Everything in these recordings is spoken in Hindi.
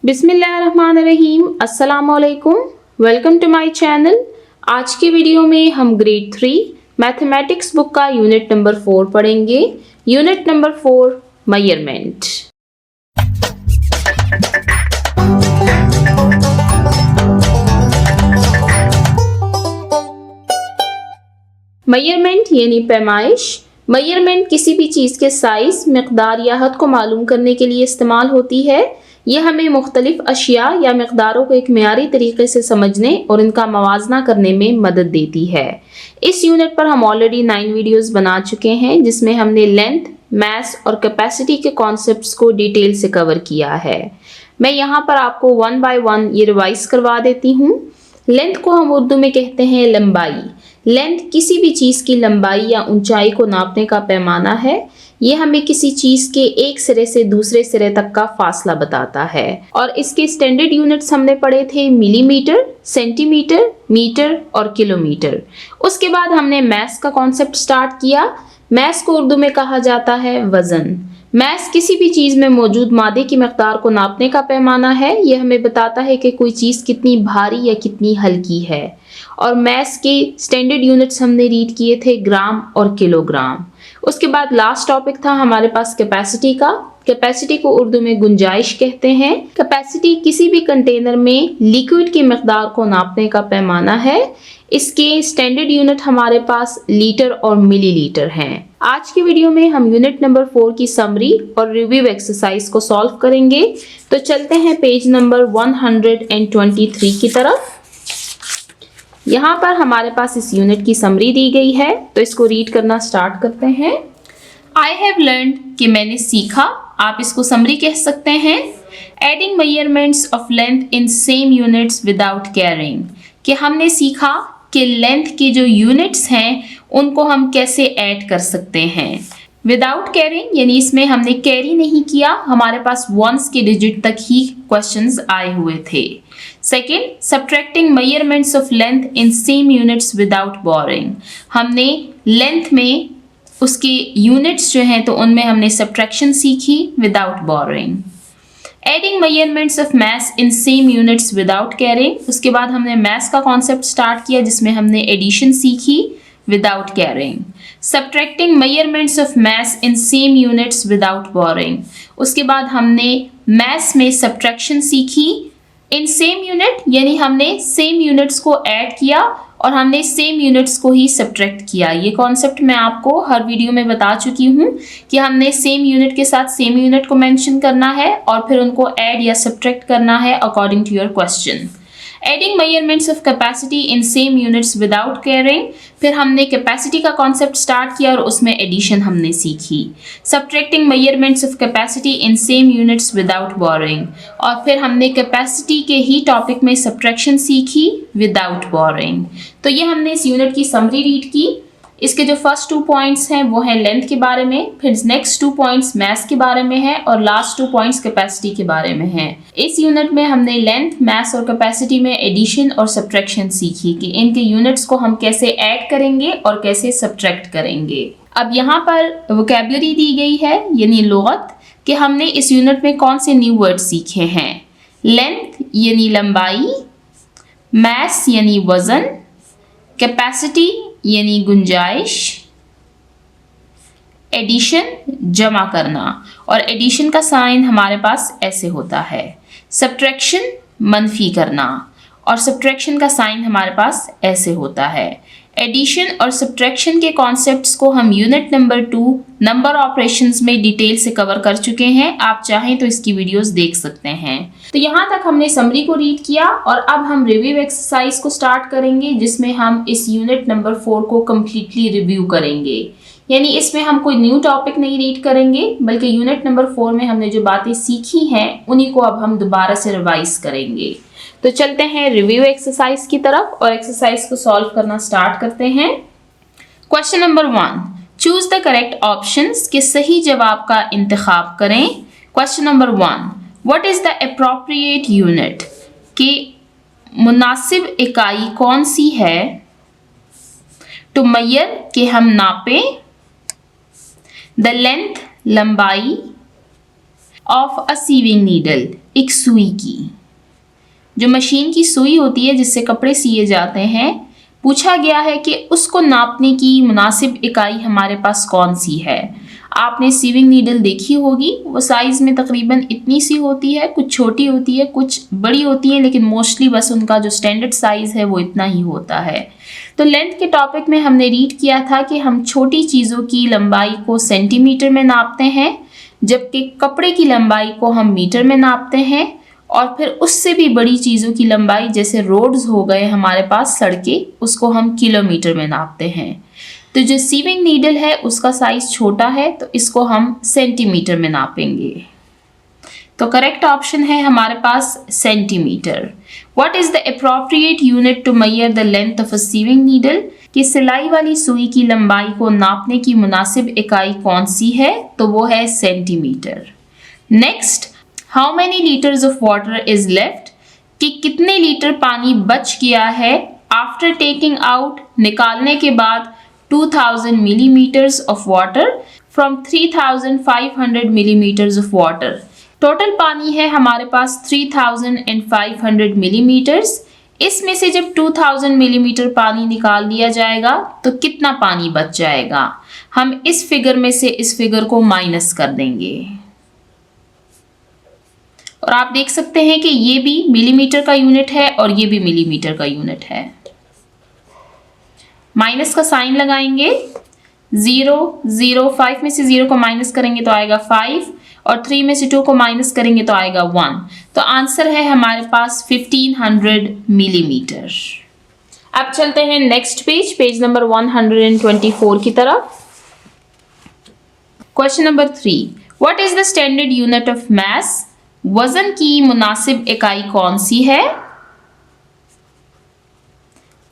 बिस्मिल्लाहिर्रहमानिर्रहीम, अस्सलामुअलैकुम, वेलकम टू माय चैनल। आज की वीडियो में हम ग्रेड 3 मैथमेटिक्स बुक का यूनिट नंबर 4 पढ़ेंगे। Unit number 4 measurement. मेजरमेंट यानी पैमाइश। मेजरमेंट किसी भी चीज़ के साइज, मिकदार या हद को मालूम करने के लिए इस्तेमाल होती है। यह हमें मुख्तलिफ अशिया या मिकदारों को एक मियारी तरीके से समझने और इनका मवाजना करने में मदद देती है। इस यूनिट पर हम ऑलरेडी 9 वीडियोस बना चुके हैं, जिसमें हमने लेंथ, मास और कैपेसिटी के कॉन्सेप्ट्स को डिटेल से कवर किया है। मैं यहाँ पर आपको 1 बाय 1 ये रिवाइज करवा देती हूँ। लेंथ को हम उर्दू में कहते हैं लंबाई। लेंथ किसी भी चीज़ की लंबाई या ऊंचाई को नापने का पैमाना है। ये हमें किसी चीज़ के एक सिरे से दूसरे सिरे तक का फासला बताता है। और इसके स्टैंडर्ड यूनिट्स हमने पढ़े थे मिलीमीटर, सेंटीमीटर, मीटर और किलोमीटर। उसके बाद हमने मैस का कॉन्सेप्ट स्टार्ट किया। मैस को उर्दू में कहा जाता है वज़न। मैस किसी भी चीज़ में मौजूद मादे की मिकदार को नापने का पैमाना है। यह हमें बताता है कि कोई चीज़ कितनी भारी या कितनी हल्की है। और मैस के स्टैंडर्ड यूनिट्स हमने रीड किए थे ग्राम और किलोग्राम। उसके बाद लास्ट टॉपिक था हमारे पास कैपेसिटी का। कैपेसिटी को उर्दू में गुंजाइश कहते हैं। कैपेसिटी किसी भी कंटेनर में लिक्विड की मिकदार को नापने का पैमाना है। इसके स्टैंडर्ड यूनिट हमारे पास लीटर और मिलीलीटर हैं। आज की वीडियो में हम यूनिट नंबर 4 की समरी और रिव्यू एक्सरसाइज को सॉल्व करेंगे। तो चलते हैं पेज नंबर 123 की तरफ। यहाँ पर हमारे पास इस यूनिट की समरी दी गई है, तो इसको रीड करना स्टार्ट करते हैं। आई हैव लर्न कि मैंने सीखा, आप इसको समरी कह सकते हैं। Adding measurements of length in same units without carrying, कि हमने सीखा कि लेंथ के जो यूनिट्स हैं उनको हम कैसे ऐड कर सकते हैं। विदाउट कैरिंग यानी इसमें हमने कैरी नहीं किया, हमारे पास वंस के डिजिट तक ही क्वेश्चंस आए हुए थे। Second, subtracting measurements of length in same units without boring, हमने लेंथ में उसके यूनिट्स जो हैं तो उनमें हमने सब्ट्रैक्शन सीखी without boring. Adding measurements of mass in same units without carrying, उसके बाद हमने मास का कॉन्सेप्ट स्टार्ट किया जिसमें हमने एडिशन सीखी without carrying. Subtracting measurements of mass in same units without boring, उसके बाद हमने मास में सब्ट्रैक्शन सीखी इन सेम यूनिट, यानी हमने सेम यूनिट्स को ऐड किया और हमने सेम यूनिट्स को ही सब्ट्रैक्ट किया। ये कॉन्सेप्ट मैं आपको हर वीडियो में बता चुकी हूँ कि हमने सेम यूनिट के साथ सेम यूनिट को मेंशन करना है और फिर उनको ऐड या सब्ट्रैक्ट करना है according to your question. Adding measurements of capacity in same units without carrying, फिर हमने कैपेसिटी का कॉन्सेप्ट स्टार्ट किया और उसमें एडिशन हमने सीखी। Subtracting measurements of capacity in same units without boring, और फिर हमने कैपेसिटी के ही टॉपिक में सब्ट्रैक्शन सीखी विदाउट बोरिंग। तो ये हमने इस यूनिट की समरी रीड की। इसके जो फर्स्ट 2 पॉइंट्स हैं वो हैं लेंथ के बारे में, फिर नेक्स्ट 2 पॉइंट्स मैस के बारे में है और लास्ट 2 पॉइंट्स कैपेसिटी के बारे में हैं। इस यूनिट में हमने लेंथ, मैस और कैपेसिटी में एडिशन और सब्ट्रैक्शन सीखी कि इनके यूनिट्स को हम कैसे ऐड करेंगे और कैसे सब्ट्रैक्ट करेंगे। अब यहाँ पर वोकैबुलरी दी गई है यानी लुगत, कि हमने इस यूनिट में कौन से न्यू वर्ड सीखे हैं। लेंथ यानी लंबाई, मैस यानी वजन, कैपेसिटी यानी गुंजाइश, एडिशन जमा करना, और एडिशन का साइन हमारे पास ऐसे होता है। सब्ट्रैक्शन मनफी करना, और सब्ट्रैक्शन का साइन हमारे पास ऐसे होता है। एडिशन और सब्ट्रैक्शन के कॉन्सेप्ट्स को हम यूनिट नंबर 2 नंबर ऑपरेशंस में डिटेल से कवर कर चुके हैं। आप चाहें तो इसकी वीडियोस देख सकते हैं। तो यहाँ तक हमने समरी को रीड किया और अब हम रिव्यू एक्सरसाइज को स्टार्ट करेंगे, जिसमें हम इस यूनिट नंबर 4 को कम्प्लीटली रिव्यू करेंगे। यानी इसमें हम कोई न्यू टॉपिक नहीं रीड करेंगे, बल्कि यूनिट नंबर 4 में हमने जो बातें सीखी हैं उन्हीं को अब हम दोबारा से रिवाइज करेंगे। तो चलते हैं रिव्यू एक्सरसाइज की तरफ और एक्सरसाइज को सॉल्व करना स्टार्ट करते हैं। Question number 1, choose the correct options, के सही जवाब का इंतखाब करें। Question number 1, what is the appropriate unit, कि मुनासिब इकाई कौन सी है टू मेजर, कि हम नापें, द लेंथ लंबाई, ऑफ अ सीविंग नीडल, एक सुई की, जो मशीन की सुई होती है जिससे कपड़े सिए जाते हैं, पूछा गया है कि उसको नापने की मुनासिब इकाई हमारे पास कौन सी है। आपने सीविंग नीडल देखी होगी, वो साइज़ में तकरीबन इतनी सी होती है, कुछ छोटी होती है कुछ बड़ी होती है, लेकिन मोस्टली बस उनका जो स्टैंडर्ड साइज़ है वो इतना ही होता है। तो लेंथ के टॉपिक में हमने रीड किया था कि हम छोटी चीज़ों की लंबाई को सेंटीमीटर में नापते हैं, जबकि कपड़े की लंबाई को हम मीटर में नापते हैं, और फिर उससे भी बड़ी चीज़ों की लंबाई जैसे रोड्स हो गए हमारे पास सड़कें, उसको हम किलोमीटर में नापते हैं। तो जो सीविंग नीडल है उसका साइज छोटा है, तो इसको हम सेंटीमीटर में नापेंगे। तो करेक्ट ऑप्शन है हमारे पास centimetre. What is the appropriate unit to measure the length of a sewing needle? कि सिलाई वाली सुई की लंबाई को नापने की मुनासिब इकाई कौन सी है? तो वो है centimetre. Next, how many litres of water is left? कि कितने लीटर पानी बच गया है आफ्टर टेकिंग आउट, निकालने के बाद 2000 millimeters of water from 3500 millimeters of water। Total पानी है हमारे पास 3500 millimeters। इसमें से जब 2000 मिलीमीटर पानी निकाल लिया जाएगा तो कितना पानी बच जाएगा? हम इस फिगर में से इस फिगर को माइनस कर देंगे, और आप देख सकते हैं कि ये भी मिलीमीटर का यूनिट है और ये भी मिलीमीटर का यूनिट है। माइनस का साइन लगाएंगे, 0 0, 5 में से 0 को माइनस करेंगे तो आएगा 5, और 3 में से 2 को माइनस करेंगे तो आएगा 1। तो आंसर है हमारे पास 1500 मिलीमीटर। अब चलते हैं नेक्स्ट पेज नंबर 124 की तरफ। Question number 3, what is the standard unit of mass? वजन की मुनासिब इकाई कौन सी है?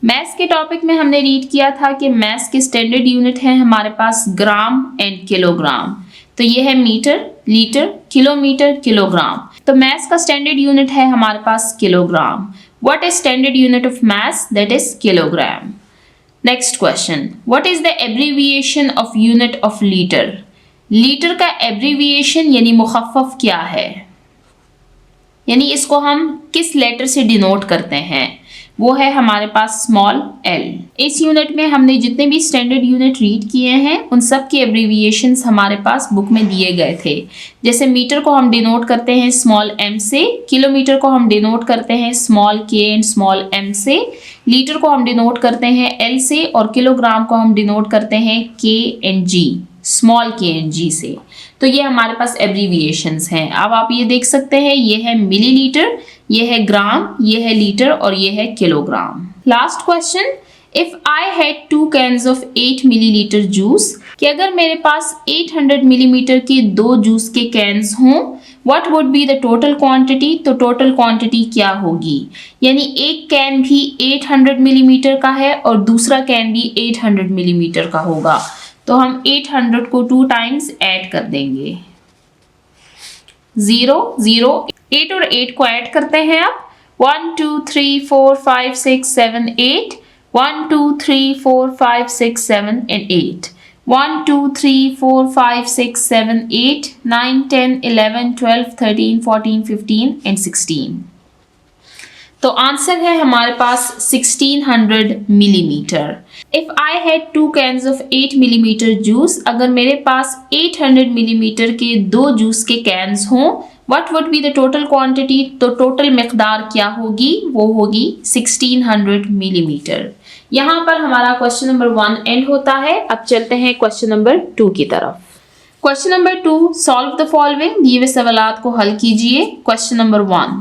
मैथ्स के टॉपिक में हमने रीड किया था कि मैथ्स के स्टैंडर्ड यूनिट है हमारे पास ग्राम एंड किलोग्राम। तो ये है मीटर, लीटर, किलोमीटर, किलोग्राम। तो मैथ्स का स्टैंडर्ड यूनिट है हमारे पास kilogram. What is standard unit of maths? That is kilogram. Next question, what is the abbreviation of unit of litre? Litre का एब्रीविएशन यानी मुखफ़फ़ क्या है, यानी इसको हम किस लेटर से डिनोट करते हैं? वो है हमारे पास स्मॉल l। इस यूनिट में हमने जितने भी स्टैंडर्ड यूनिट रीड किए हैं उन सब के एब्रीविएशंस हमारे पास बुक में दिए गए थे। जैसे मीटर को हम डिनोट करते हैं स्मॉल m से, किलोमीटर को हम डिनोट करते हैं small k and small m से, लीटर को हम डिनोट करते हैं l से, और किलोग्राम को हम डिनोट करते हैं k and g, small k and g से। तो ये हमारे पास एब्रीविएशंस हैं। अब आप ये देख सकते हैं, ये है मिलीलीटर, ये है ग्राम, ये है लीटर और ये है kilogram. Last question, if I had 2 cans of 8 millilitre juice, कि अगर मेरे पास 800 मिलीमीटर के 2 जूस के कैन्स हों, what would be the total quantity? तो टोटल क्वांटिटी क्या होगी? यानी एक कैन भी 800 मिलीमीटर का है और दूसरा कैन भी 800 मिलीमीटर का होगा, तो हम 800 को 2 टाइम्स ऐड कर देंगे। 0 0, 8 और 8 को ऐड करते हैं आप। 1 2 3 4 5 6 7 8, 1 2 3 4 5 6 7 and 8, 1 2 3 4 5 6 7 8 9 10 11 12 13 14 15 and 16। तो आंसर है हमारे पास 1600 millimetre. If I had 2 cans of 8 millimetre juice, अगर मेरे पास 800 मिलीमीटर के 2 जूस के कैन्स हों, what would be the total quantity? तो टोटल मिकदार क्या होगी? वो होगी 1600 मिलीमीटर। यहाँ पर हमारा क्वेश्चन नंबर 1 एंड होता है। अब चलते हैं क्वेश्चन नंबर 2 की तरफ। Question number 2, solve the following. दिए हुए सवालात को हल कीजिए। Question number 1,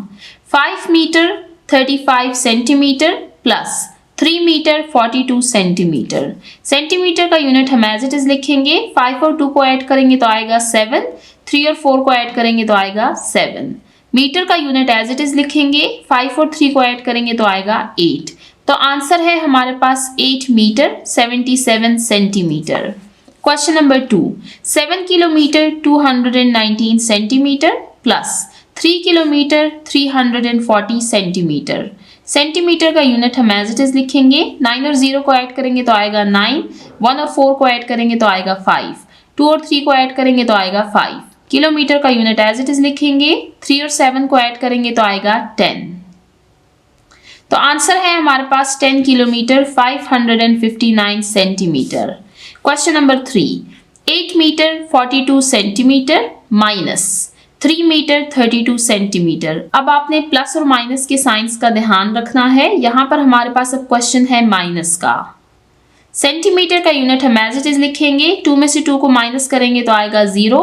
5 metre 35 centimetre plus 3 metre 42 centimetre. Centimetre का यूनिट हम एज इट इज लिखेंगे। 5 और 2 को ऐड करेंगे तो आएगा 7, 3 और 4 को ऐड करेंगे तो आएगा 7। मीटर का यूनिट एज इट इज लिखेंगे। 5 और 3 को ऐड करेंगे तो आएगा 8। तो आंसर है हमारे पास 8 metre 77 centimetre. Question number 2, 7 kilometre 219 centimetre plus 3 kilometre 340 centimetre. Centimetre का यूनिट हम एज इट इज लिखेंगे। 9 और 0 को ऐड करेंगे तो आएगा 9, 1 और 4 को ऐड करेंगे तो आएगा 5, 2 और 3 को ऐड करेंगे तो आएगा 5। किलोमीटर का यूनिट एज इट इज लिखेंगे, 3 और 7 को ऐड करेंगे तो आएगा 10। तो आंसर है हमारे पास 10 kilometre 559 centimetre. Question number 3, 8 metre 42 centimetre minus 3 metre 32 centimetre. अब आपने प्लस और माइनस के साइंस का ध्यान रखना है। यहाँ पर हमारे पास अब क्वेश्चन है माइनस का। सेंटीमीटर का यूनिट हम एज इट इज लिखेंगे, 2 में से 2 को माइनस करेंगे तो आएगा 0,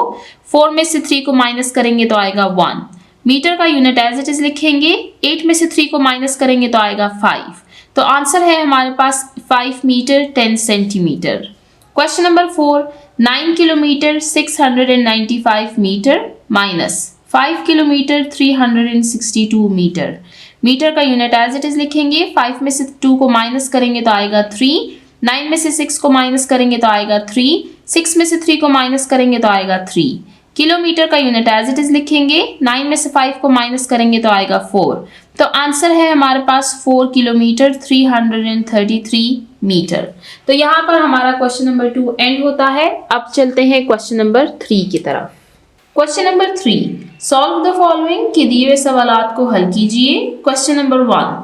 4 में से 3 को माइनस करेंगे तो आएगा 1। मीटर का यूनिट एज इट इज लिखेंगे, 8 में से 3 को माइनस करेंगे तो आएगा 5। तो आंसर है हमारे पास 5 metre 10 centimetre. Question number 4, 9 kilometre 695 metre minus 5 kilometre 362 metre. Metre का यूनिट एज इट इज लिखेंगे, 5 में से 2 को माइनस करेंगे तो आएगा 3, 9 में से 6 को माइनस करेंगे तो आएगा 3, 6 में से 3 को माइनस करेंगे तो आएगा 3। किलोमीटर का यूनिट एज इट इज लिखेंगे, 9 में से 5 को माइनस करेंगे तो आएगा 4। तो आंसर है हमारे पास 4 किलोमीटर 333 मीटर। तो यहाँ पर हमारा क्वेश्चन नंबर 2 एंड होता है। अब चलते हैं क्वेश्चन नंबर 3 की तरफ। Question number 3, solve the following के दिए हुए सवालात को हल कीजिए। Question number 1,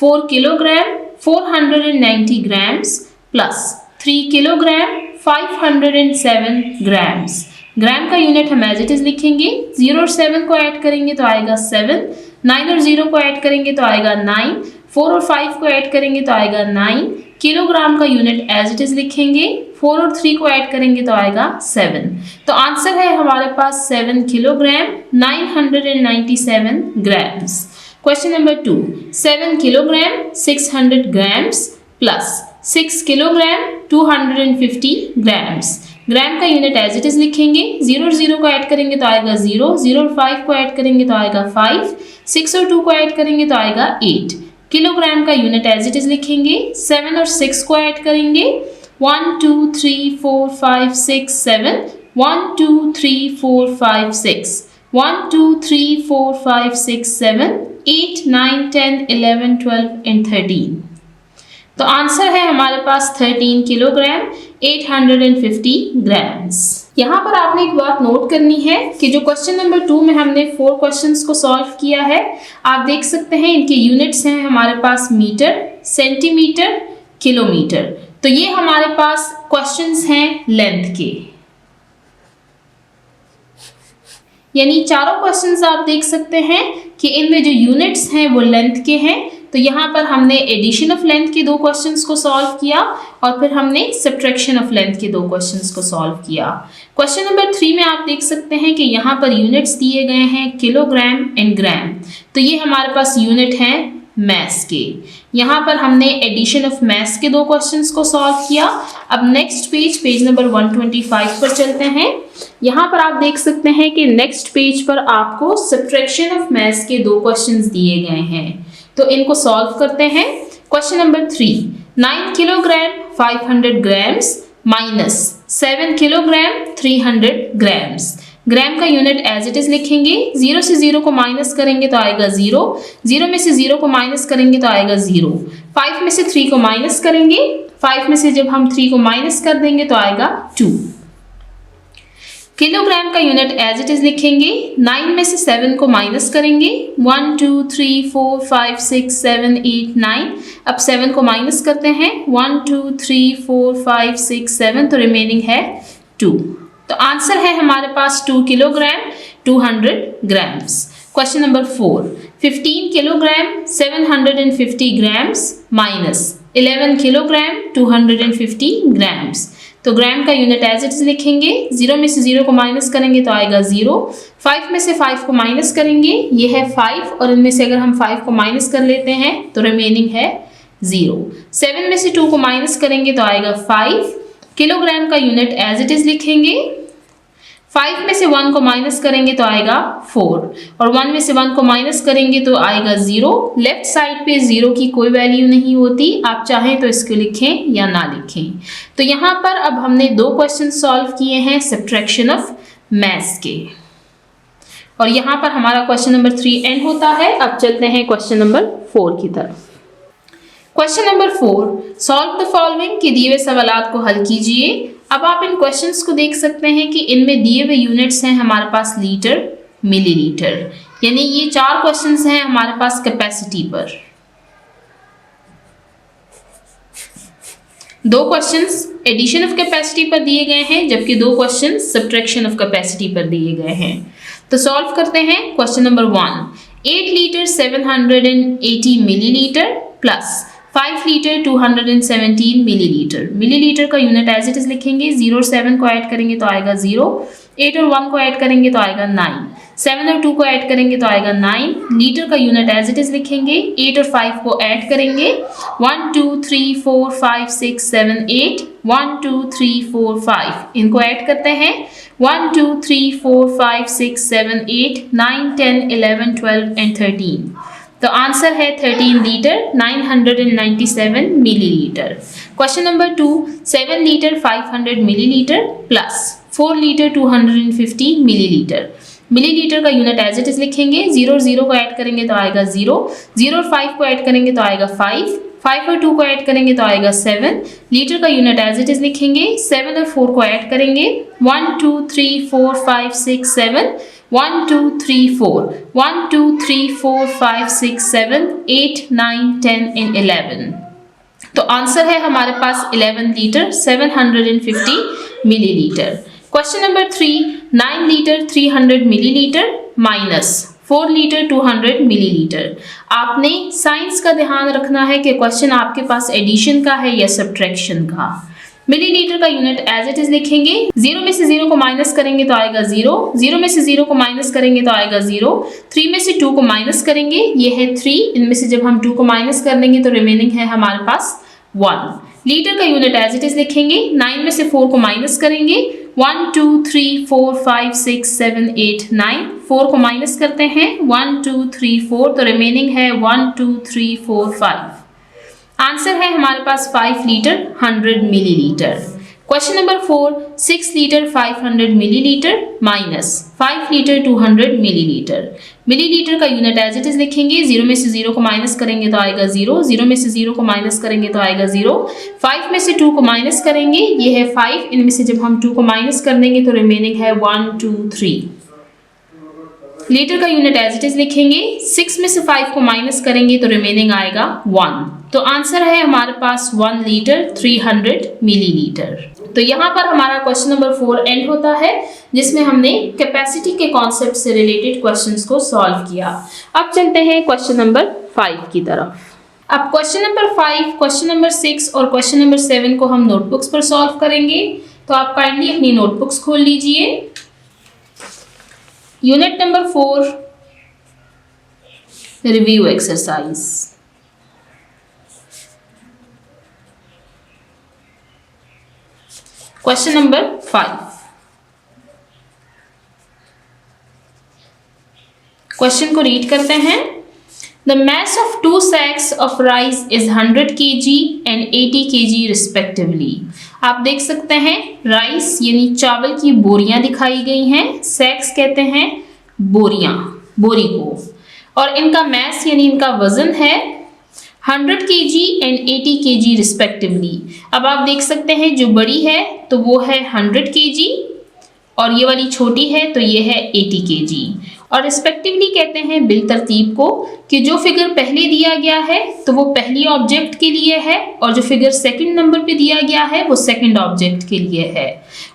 4 kilogram 490 grams plus 3 kilogram 507 grams. Gram का यूनिट हम एज इट इज लिखेंगे, 0 और 7 को ऐड करेंगे तो आएगा 7, 9 और 0 को ऐड करेंगे तो आएगा 9, 4 और 5 को ऐड करेंगे तो आएगा 9। किलोग्राम का यूनिट एज इट इज लिखेंगे, 4 और 3 को ऐड करेंगे तो आएगा 7। तो आंसर है हमारे पास 7 kilogram 997 grams. Question number 2, 7 kilogram 600 grams plus 6 kilogram 250 grams. Gram का यूनिट एज इट इज लिखेंगे, 0 और 0 को ऐड करेंगे तो आएगा 0, 0 और 5 को ऐड करेंगे तो आएगा 5, 6 और 2 को ऐड करेंगे तो आएगा 8। किलोग्राम का यूनिट एज इट इज लिखेंगे, 7 और 6 को ऐड करेंगे, 1 2 3 4 5 6 7, 1 2 3 4 5 6, 1 2 3 4 5 6 7, 8 9 10 11 12 एंड 13। तो आंसर है हमारे पास 13 किलोग्राम 850 ग्राम्स। यहाँ पर आपने एक बात नोट करनी है कि जो क्वेश्चन नंबर 2 में हमने 4 क्वेश्चंस को सॉल्व किया है, आप देख सकते हैं इनके यूनिट्स हैं हमारे पास मीटर, सेंटीमीटर, किलोमीटर। तो ये हमारे पास क्वेश्चंस हैं लेंथ के, यानी चारों क्वेश्चंस आप देख सकते हैं कि इनमें जो यूनिट्स हैं वो लेंथ के हैं। तो यहाँ पर हमने एडिशन ऑफ लेंथ के 2 क्वेश्चंस को सॉल्व किया और फिर हमने सब्ट्रैक्शन ऑफ लेंथ के 2 क्वेश्चंस को सॉल्व किया। क्वेश्चन नंबर 3 में आप देख सकते हैं कि यहाँ पर यूनिट्स दिए गए हैं किलोग्राम एंड ग्राम। तो ये हमारे पास यूनिट हैं मैस के। यहाँ पर हमने एडिशन ऑफ मैस के 2 क्वेश्चंस को सॉल्व किया। अब नेक्स्ट पेज नंबर 125 पर चलते हैं। यहाँ पर आप देख सकते हैं कि नेक्स्ट पेज पर आपको सब्ट्रैक्शन ऑफ मैस के 2 क्वेश्चंस दिए गए हैं, तो इनको सॉल्व करते हैं। Question number 3, 9 kilogram 500 grams minus 7 kilogram 300 grams. Gram का यूनिट एज इट इज लिखेंगे, 0 से 0 को माइनस करेंगे तो आएगा 0, 0 में से 0 को माइनस करेंगे तो आएगा 0, 5 में से 3 को माइनस करेंगे, 5 में से जब हम 3 को माइनस कर देंगे तो आएगा 2। किलोग्राम का यूनिट एज इट इज लिखेंगे, 9 में से 7 को माइनस करेंगे, 1 2 3 4 5 6 7 8 9। अब 7 को माइनस करते हैं, 1 2 3 4 5 6 7, तो रिमेनिंग है 2। तो आंसर है हमारे पास 2 kilogram 200 grams. Question number 4, 15 kilogram 750 grams minus 11 kilogram 250 grams. तो ग्राम का यूनिट एज इट इज लिखेंगे, 0 में से 0 को माइनस करेंगे तो आएगा 0, 5 में से 5 को माइनस करेंगे, ये है 5, और इनमें से अगर हम 5 को माइनस कर लेते हैं तो रिमेनिंग है 0। 7 में से 2 को माइनस करेंगे तो आएगा 5। किलोग्राम का यूनिट एज इट इज लिखेंगे, 5 में से 1 को माइनस करेंगे तो आएगा 4, और 1 में से 1 को माइनस करेंगे तो आएगा 0। लेफ्ट साइड पे 0 की कोई वैल्यू नहीं होती, आप चाहें तो इसको लिखें या ना लिखें। तो यहाँ पर अब हमने 2 क्वेश्चन सॉल्व किए हैं सब्ट्रैक्शन ऑफ मैथ्स के, और यहाँ पर हमारा क्वेश्चन नंबर 3 एंड होता है। अब चलते हैं क्वेश्चन नंबर 4 की तरफ। Question number 4, solve the following के दिए हुए सवालात को हल कीजिए। अब आप इन क्वेश्चंस को देख सकते हैं कि इनमें दिए हुए यूनिट्स हैं हमारे पास लीटर, मिलीलीटर, यानी ये 4 क्वेश्चंस हैं हमारे पास कैपेसिटी पर। 2 क्वेश्चंस एडिशन ऑफ कैपेसिटी पर दिए गए हैं, जबकि 2 क्वेश्चंस सब्ट्रैक्शन ऑफ कैपेसिटी पर दिए गए हैं। तो सॉल्व करते हैं। Question number 1, 8 litre 780 millilitre plus 5 litre 217 millilitre. Millilitre का यूनिट एज इट इज लिखेंगे। 0 और 7 को ऐड करेंगे तो आएगा 0, 8 और 1 को ऐड करेंगे तो आएगा 9, 7 और 2 को ऐड करेंगे तो आएगा 9। लीटर का यूनिट एज इट इज लिखेंगे। 8 और 5 को ऐड करेंगे। 1 2 3 4 5 6 7 8, 1 2 3 4 5 इनको ऐड करते हैं। 1 2 3 4 5 6 7 8 9 10 11 12 एंड 13। तो आंसर है 13 litre 997 millilitre. Question number 2, 7 litre 500 millilitre plus 4 litre 250 millilitre. Millilitre का यूनिट एज इट इज लिखेंगे। 0 और 0 को ऐड करेंगे तो आएगा 0, 0 और 5 को ऐड करेंगे तो आएगा 5, 5 और 2 को ऐड करेंगे तो आएगा 7। लीटर का यूनिट एज इट इज लिखेंगे। 7 और 4 को ऐड करेंगे। 1 2 3 4 5 6 7, 1 2 3 4, 1 2 3 4 5 6 7 8 9 10 एंड 11। तो आंसर है हमारे पास 11 litre 750 millilitre. Question number 3, 9 litre 300 millilitre minus 4 litre 200 millilitre. आपने साइंस का ध्यान रखना है कि क्वेश्चन आपके पास एडिशन का है या सब्ट्रैक्शन का। मिलीलीटर का यूनिट एज इट इज लिखेंगे। 0 में से 0 को माइनस करेंगे तो आएगा 0, 0 में से 0 को माइनस करेंगे तो आएगा 0, 3 में से 2 को माइनस करेंगे, ये है 3, इनमें से जब हम 2 को माइनस कर लेंगे तो रिमेनिंग है हमारे पास 1। लीटर का यूनिट एज इट इज लिखेंगे। 9 में से 4 को माइनस करेंगे। 1 2 3 4 5 6 7 8 9, 4 को माइनस करते हैं। 1 2 3 4, तो रिमेनिंग है 1 2 3 4 5। आंसर है हमारे पास 5 litre 100 millilitre. Question number 4, 6 litre 500 millilitre minus 5 litre 200 millilitre. Millilitre का यूनिट एज इट इज लिखेंगे। 0 में से 0 को माइनस करेंगे तो आएगा 0, 0 में से 0 को माइनस करेंगे तो आएगा 0, 5 में से 2 को माइनस करेंगे, ये है 5, इनमें से जब हम 2 को माइनस कर देंगे तो रिमेनिंग है 1 2 3। लीटर का यूनिट एज इट इज लिखेंगे। 6 में से 5 को माइनस करेंगे तो रिमेनिंग आएगा 1। तो आंसर है हमारे पास 1 लीटर 300 मिलीलीटर। तो यहाँ पर हमारा क्वेश्चन नंबर 4 एंड होता है, जिसमें हमने कैपेसिटी के कॉन्सेप्ट से रिलेटेड क्वेश्चंस को सॉल्व किया। अब चलते हैं क्वेश्चन नंबर 5 की तरफ। अब क्वेश्चन नंबर 5, क्वेश्चन नंबर 6 और क्वेश्चन नंबर 7 को हम नोटबुक्स पर सॉल्व करेंगे। तो आप काइंडली अपनी नोटबुक्स खोल लीजिए। Unit number 4, review exercise. Question number 5, question को रीड करते हैं। The mass of 2 sacks of rice is 100 kg and 80 kg respectively। आप देख सकते हैं राइस यानी चावल की बोरियां दिखाई गई हैं। सैक्स कहते हैं बोरियां, बोरी को, और इनका मैस यानी इनका वजन है 100 kg एंड 80 kg रिस्पेक्टिवली। अब आप देख सकते हैं जो बड़ी है तो वो है 100 kg और ये वाली छोटी है तो ये है 80 kg। और रिस्पेक्टिवली कहते हैं बिल तरतीब को कि जो फिगर पहले दिया गया है तो वो पहली ऑब्जेक्ट के लिए है और जो फिगर सेकंड नंबर पे दिया गया है वो सेकंड ऑब्जेक्ट के लिए है।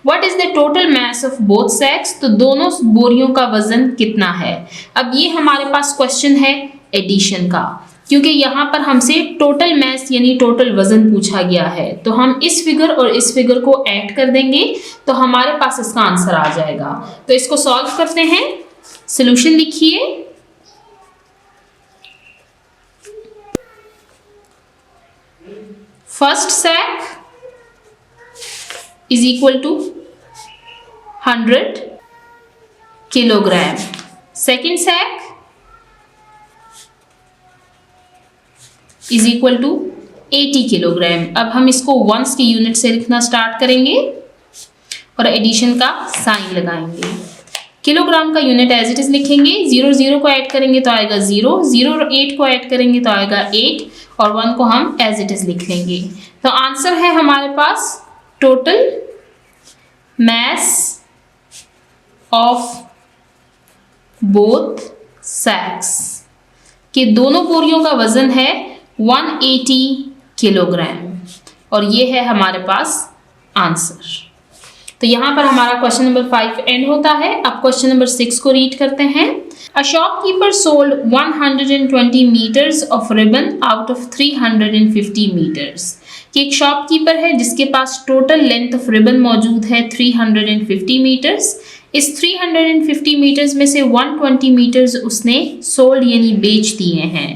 What is the total mass of both sacks, तो दोनों बोरियों का वजन कितना है। अब ये हमारे पास क्वेश्चन है एडिशन का, क्योंकि यहाँ पर हमसे टोटल मास यानी टोटल वजन पूछा गया है। तो हम इस फिगर और इस फिगर को ऐड कर देंगे तो हमारे पास इसका आंसर आ जाएगा। तो इसको सॉल्व करते हैं। सॉल्यूशन लिखिए। First sack is equal to 100 kilogram. Second sack is equal to 80 kilogram. अब हम इसको वंस की यूनिट से लिखना स्टार्ट करेंगे और एडिशन का साइन लगाएंगे। किलोग्राम का यूनिट एज इट इज लिखेंगे। 0 0 को ऐड करेंगे तो आएगा 0, 0 और 8 को ऐड करेंगे तो आएगा 8 और 1 को हम एज इट इज लिख लेंगे। तो आंसर है हमारे पास total mass of both sacks कि दोनों बोरियों का वजन है 180 किलोग्राम और ये है हमारे पास आंसर। तो यहाँ पर हमारा क्वेश्चन नंबर 5 एंड होता है। अब क्वेश्चन नंबर 6 को रीड करते हैं। A shopkeeper sold 120 metres of ribbon out of 350 metres कि एक शॉपकीपर है जिसके पास टोटल लेंथ ऑफ रिबन मौजूद है 350 मीटर्स। इस 350 मीटर्स में से 120 मीटर्स उसने सोल्ड यानी बेच दिए हैं।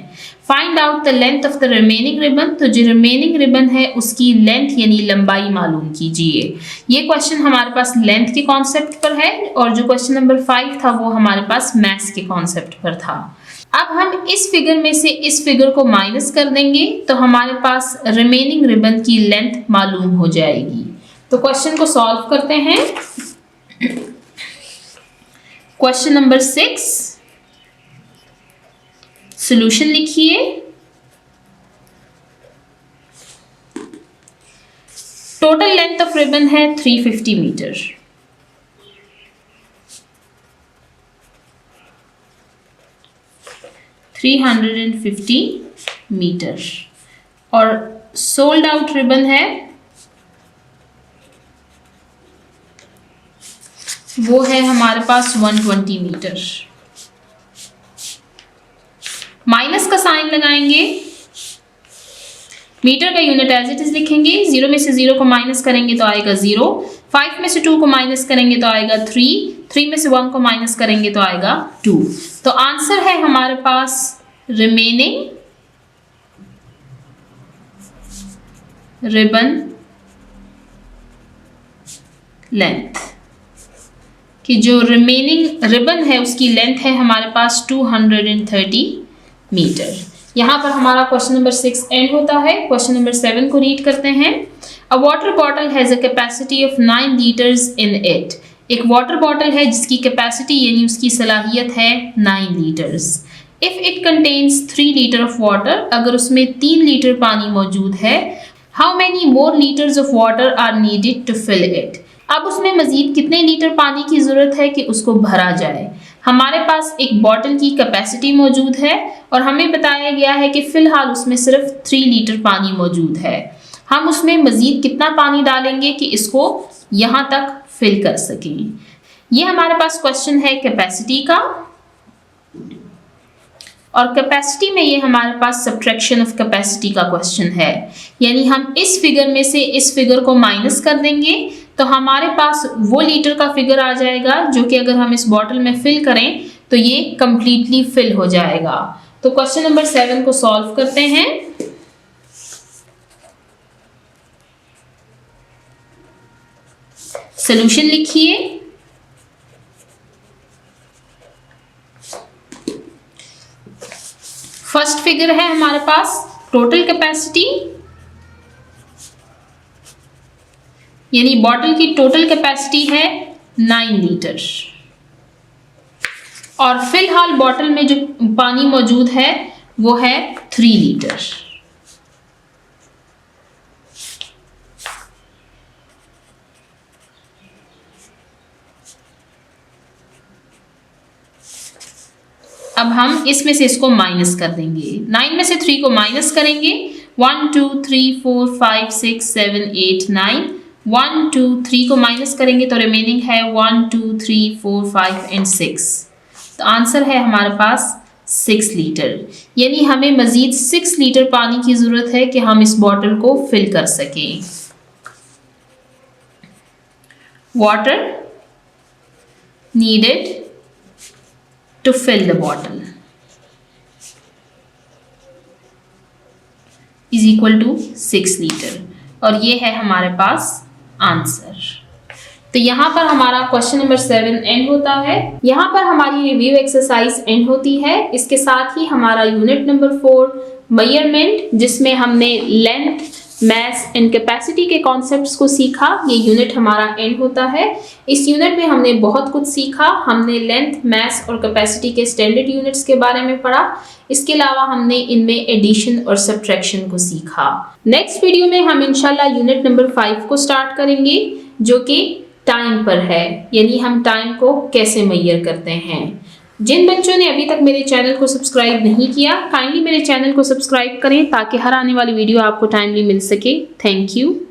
Find out the length of the remaining ribbon, तो जो रिमेनिंग रिबन है उसकी लेंथ यानी लंबाई मालूम कीजिए। ये क्वेश्चन हमारे पास लेंथ के कॉन्सेप्ट पर है और जो क्वेश्चन नंबर 5 था वो हमारे पास मैथ्स के कॉन्सेप्ट पर था। अब हम इस फिगर में से इस फिगर को माइनस कर देंगे तो हमारे पास रिमेनिंग रिबन की लेंथ मालूम हो जाएगी। तो क्वेश्चन को सॉल्व करते हैं। क्वेश्चन नंबर 6 सॉल्यूशन लिखिए। टोटल लेंथ ऑफ रिबन है 350 मीटर। मीटर और सोल्ड आउट रिबन है वो है हमारे पास 120 मीटर। माइनस का साइन लगाएंगे, मीटर का यूनिट एज इट इज लिखेंगे। 0 में से 0 को माइनस करेंगे तो आएगा 0, 5 में से 2 को माइनस करेंगे तो आएगा 3 में से 1 को माइनस करेंगे तो आएगा 2। तो आंसर है हमारे पास रिमेनिंग रिबन लेंथ कि जो रिमेनिंग रिबन है उसकी लेंथ है हमारे पास 230 मीटर। यहाँ पर हमारा क्वेश्चन नंबर 6 एंड होता है। क्वेश्चन नंबर 7 को रीड करते हैं। A water bottle has a capacity of 9 litres in it. एक वाटर बॉटल है जिसकी कैपेसिटी यानी उसकी सलाहियत है 9 litres. If it contains 3 litre of water, अगर उसमें 3 लीटर पानी मौजूद है, how many more litres of water are needed to fill it. अब उसमें मजीद कितने लीटर पानी की जरूरत है कि उसको भरा जाए। हमारे पास एक बॉटल की कैपेसिटी मौजूद है और हमें बताया गया है कि फिलहाल उसमें सिर्फ 3 लीटर पानी मौजूद है। हम उसमें मजीद कितना पानी डालेंगे कि इसको यहाँ तक फिल कर सकें। ये हमारे पास क्वेश्चन है कैपेसिटी का और कैपेसिटी में ये हमारे पास सब्ट्रैक्शन ऑफ कैपेसिटी का क्वेश्चन है, यानी हम इस फिगर में से इस फिगर को माइनस कर देंगे तो हमारे पास वो लीटर का फिगर आ जाएगा जो कि अगर हम इस बॉटल में फिल करें तो ये कंप्लीटली फिल हो जाएगा। तो क्वेश्चन नंबर 7 को सॉल्व करते हैं। सॉल्यूशन लिखिए। फर्स्ट फिगर है हमारे पास टोटल कैपेसिटी यानी बॉटल की टोटल कैपेसिटी है 9 लीटर और फिलहाल बॉटल में जो पानी मौजूद है वो है 3 लीटर। अब हम इसमें से इसको माइनस कर देंगे। 9 में से 3 को माइनस करेंगे 1 2 3 4 5 6 7 8 9 1 2 3 को माइनस करेंगे तो रिमेनिंग है 1 2 3 4 5 एंड 6। तो आंसर है हमारे पास 6 लीटर, यानी हमें मजीद 6 लीटर पानी की जरूरत है कि हम इस बॉटल को फिल कर सकें। Water needed to fill the bottle is equal to 6 litre और ये है हमारे पास आंसर। तो यहाँ पर हमारा क्वेश्चन नंबर 7 एंड होता है। यहाँ पर हमारी रिव्यू एक्सरसाइज एंड होती है। इसके साथ ही हमारा यूनिट नंबर 4 मेजरमेंट, जिसमें हमने लेंथ, मैस एंड कैपेसिटी के कॉन्सेप्ट्स को सीखा, ये यूनिट हमारा एंड होता है। इस यूनिट में हमने बहुत कुछ सीखा। हमने लेंथ, मैस और कैपेसिटी के स्टैंडर्ड यूनिट्स के बारे में पढ़ा। इसके अलावा हमने इनमें एडिशन और सब्ट्रैक्शन को सीखा। नेक्स्ट वीडियो में हम इंशाल्लाह यूनिट नंबर 5 को स्टार्ट करेंगे जो कि टाइम पर है, यानी हम टाइम को कैसे मेजर करते हैं। जिन बच्चों ने अभी तक मेरे चैनल को सब्सक्राइब नहीं किया, काइंडली मेरे चैनल को सब्सक्राइब करें ताकि हर आने वाली वीडियो आपको टाइमली मिल सके। Thank you.